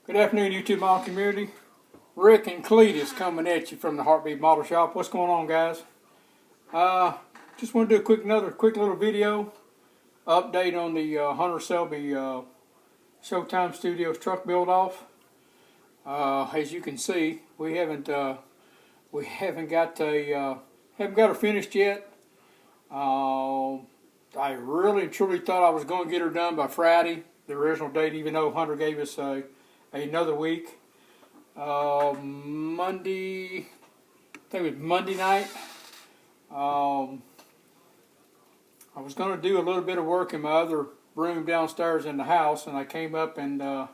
Good afternoon, YouTube model community. Rick and Cletus coming at you from the Heartbeat Model Shop. What's going on, guys? Just want to do another quick little video update on the Hunter Selby Showtime Studios truck build off. As you can see, we haven't got her finished yet. I really and truly thought I was going to get her done by Friday, the original date, even though Hunter gave us another week. Monday, I think it was Monday night. I was going to do a little bit of work in my other room downstairs in the house, and I came up and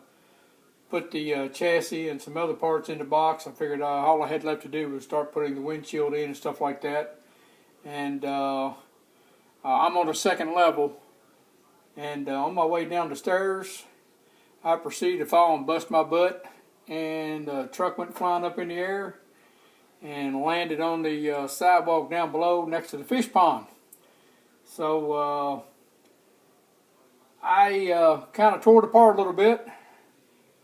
put the chassis and some other parts in the box. I figured all I had left to do was start putting the windshield in and stuff like that. And I'm on the second level, and on my way down the stairs, I proceeded to fall and bust my butt, and the truck went flying up in the air and landed on the sidewalk down below next to the fish pond. So I kind of tore it apart a little bit.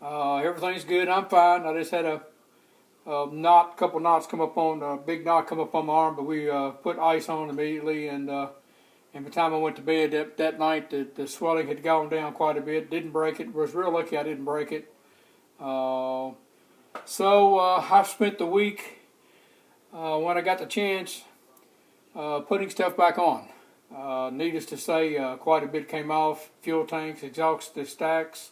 Everything's good. I'm fine. I just had a couple knots come up on a big knot come up on my arm, but we put ice on immediately, and by the time I went to bed that night, the swelling had gone down quite a bit. Didn't break it. Was real lucky I didn't break it. So I've spent the week when I got the chance putting stuff back on. Needless to say, quite a bit came off. Fuel tanks, exhaust stacks,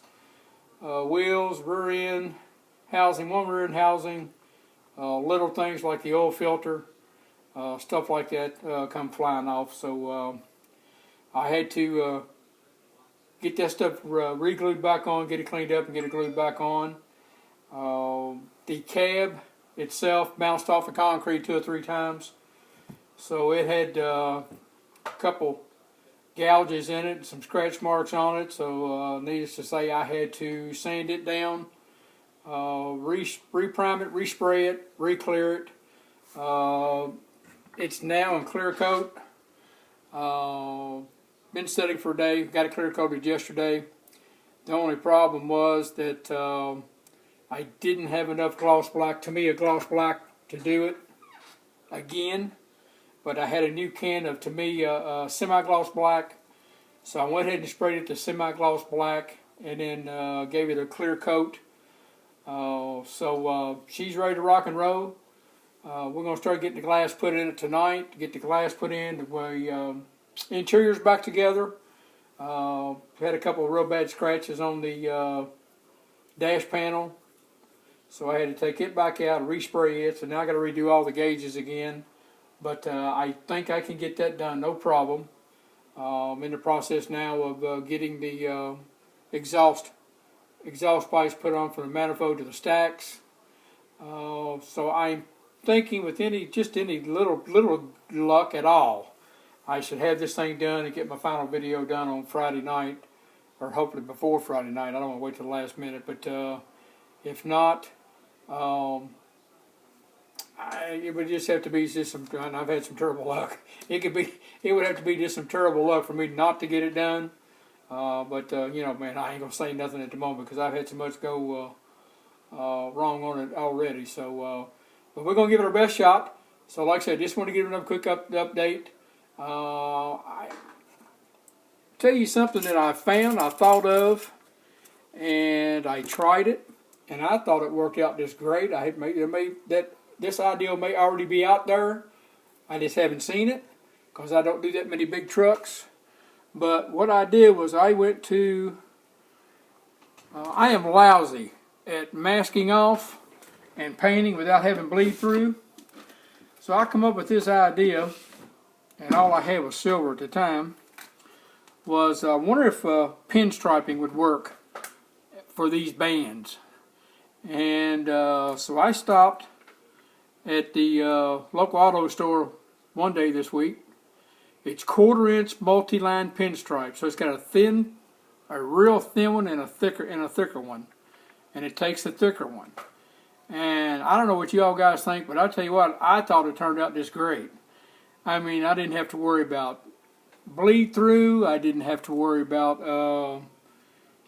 wheels, rear end housing, one rear end housing, little things like the oil filter, stuff like that come flying off. So I had to get that stuff re-glued back on, get it cleaned up and get it glued back on. The cab itself bounced off the concrete 2 or 3 times, so it had a couple gouges in it, some scratch marks on it. So needless to say, I had to sand it down, re-prime it, respray it, re-clear it. It's now in clear coat. Been sitting for a day. Got it clear coated yesterday. The only problem was that I didn't have enough gloss black, to me a gloss black, to do it again. But I had a new can of, to me, semi-gloss black. So I went ahead and sprayed it to semi-gloss black, and then gave it a clear coat. So she's ready to rock and roll. We're going to start getting the glass put in it tonight. Get the glass put in. The interior's back together. Had a couple of real bad scratches on the dash panel, so I had to take it back out and respray it. So now I got to redo all the gauges again. But I think I can get that done, no problem. I'm in the process now of getting the exhaust pipes put on from the manifold to the stacks. So I'm thinking with any little luck at all, I should have this thing done and get my final video done on Friday night, or hopefully before Friday night. I don't want to wait till the last minute, but if not, it would just have to be just some. And I've had some terrible luck. It would have to be just some terrible luck for me not to get it done. But you know, man, I ain't gonna say nothing at the moment because I've had so much go wrong on it already. So, but we're gonna give it our best shot. So, like I said, just want to give another quick update. I tell you something that I thought of, and I tried it, and I thought it worked out just great. This idea may already be out there. I just haven't seen it because I don't do that many big trucks. But what I did was I went to. I am lousy at masking off and painting without having bleed through. So I come up with this idea, and all I had was silver at the time. Was I wonder if pinstriping would work for these bands. And so I stopped at the local auto store one day this week. It's 1/4 inch multi-line pinstripe, so it's got a real thin one and a thicker one, and it takes the thicker one. And I don't know what you all guys think, but I tell you what, I thought it turned out just great. I mean, I didn't have to worry about bleed through. I didn't have to worry about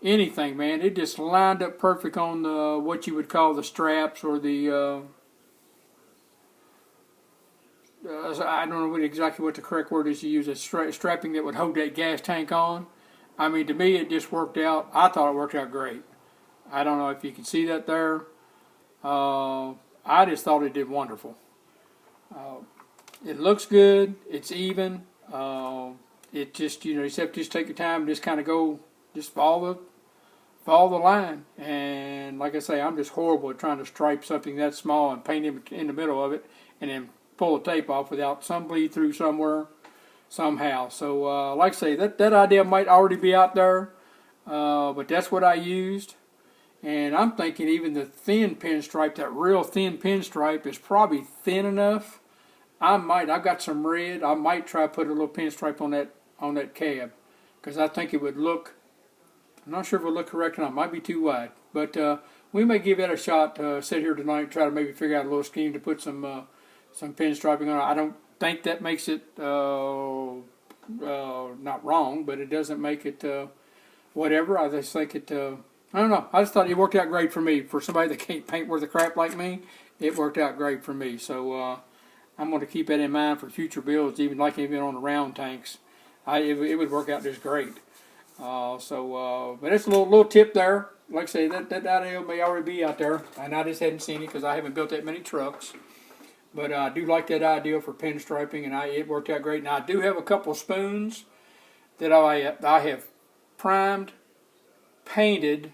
anything, man. It just lined up perfect on the what you would call the straps or the I don't know exactly what the correct word is to use. A strapping that would hold that gas tank on. I mean, to me, it just worked out. I thought it worked out great. I don't know if you can see that there. I just thought it did wonderful. It looks good. It's even. It just, you have to just take your time and just kind of go, just follow the line. And like I say, I'm just horrible at trying to stripe something that small and paint in the middle of it, and then pull the tape off without some bleed through somewhere, somehow. So, like I say, that idea might already be out there, but that's what I used. And I'm thinking even the thin pinstripe, that real thin pinstripe, is probably thin enough. I've got some red. I might try to put a little pinstripe on that cab, because I think it would look. I'm not sure if it would look correct or not. It might be too wide, but we may give that a shot. Sit here tonight and try to maybe figure out a little scheme to put some pinstriping on it. I don't think that makes it not wrong, but it doesn't make it whatever. I just think it. I don't know. I just thought it worked out great for me. For somebody that can't paint worth a crap like me, it worked out great for me. So I'm going to keep that in mind for future builds, even on the round tanks. It would work out just great. But it's a little tip there. Like I say, that idea may already be out there, and I just hadn't seen it because I haven't built that many trucks. But I do like that idea for pinstriping, and it worked out great. Now I do have a couple spoons that I have primed, painted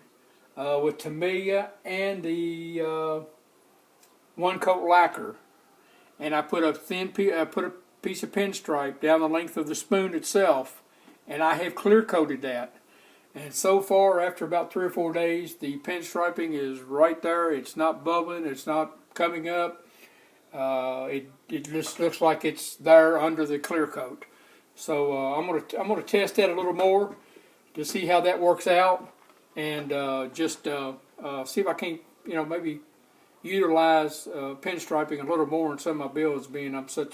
with Tamiya and the one coat lacquer, and I put a piece of pinstripe down the length of the spoon itself, and I have clear coated that. And so far, after about 3 or 4 days, the pinstriping is right there. It's not bubbling. It's not coming up. It just looks like it's there under the clear coat. So I'm gonna test that a little more to see how that works out, and just see if I can't maybe utilize pinstriping a little more in some of my builds, being I'm so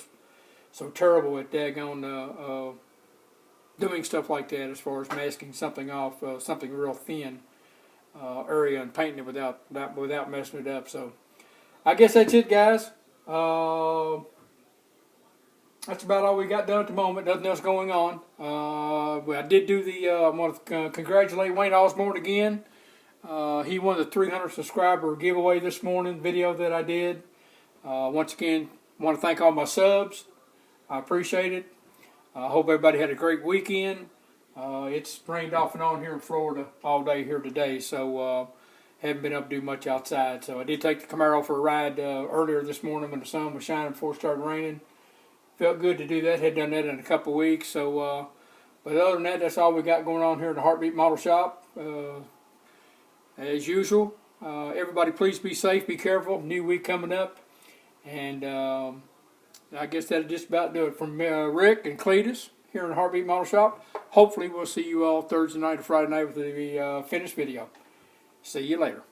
terrible at daggone doing stuff like that as far as masking something off, something real thin area, and painting it without messing it up. So I guess that's it, guys. That's about all we got done at the moment. Nothing else going on. I did do I want to congratulate Wayne Osborne again. He won the 300 subscriber giveaway this morning video that I did. Once again, want to thank all my subs. I appreciate it. I hope everybody had a great weekend. It's rained off and on here in Florida all day here today, so haven't been able to do much outside. So I did take the Camaro for a ride earlier this morning when the sun was shining before it started raining. Felt good to do that. Had done that in a couple of weeks. So, but other than that, that's all we got going on here at the Heartbeat Model Shop. As usual, everybody please be safe, be careful. New week coming up. And I guess that'll just about do it. From Rick and Cletus here in the Heartbeat Model Shop. Hopefully we'll see you all Thursday night or Friday night with the finished video. See you later.